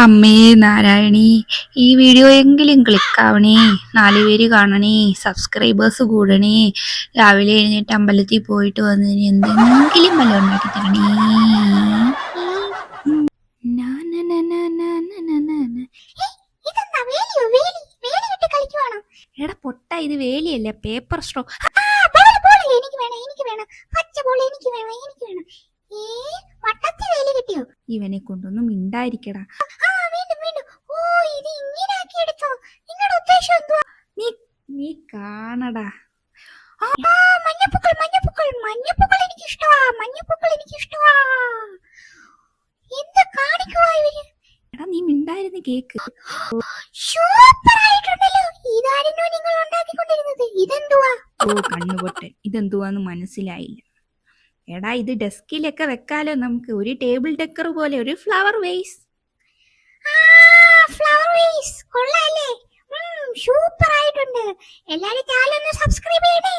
അമ്മേ നാരായണി, ഈ വീഡിയോ എങ്കിലും ക്ലിക്ക് ആവണേ, 4 പേര് കാണണേ, സബ്സ്ക്രൈബേഴ്സ് കൂടണേ, രാവിലെ എഴുന്നേറ്റ് അമ്പലത്തിൽ പോയിട്ട് വന്നതിന് എന്തെങ്കിലും വല്ല ഉണ്ടാക്കി തരണേ. എടാ പൊട്ട, ഇത് വേലിയല്ല, പേപ്പർ സ്ട്രോ. ഇവനെ കൊണ്ടൊന്നും മിണ്ടായിരിക്കടാ. നീ കാണടാ. എടാ നീ മിണ്ടായിരുന്നു കേക്ക്. ഓ കണ്ണുപൊട്ടൻ, ഇതെന്തുവാന്ന് മനസ്സിലായില്ല. എടാ ഇത് ഡെസ്കിലൊക്കെ വെക്കാലോ നമുക്ക്, ഒരു ടേബിൾ ഡെക്കർ പോലെ, ഒരു ഫ്ലവർ വേസ്. സൂപ്പർ ആയിട്ടുണ്ട്. എല്ലാരും ചാനൽ ഒന്ന് സബ്സ്ക്രൈബ് ചെയ്യണേ.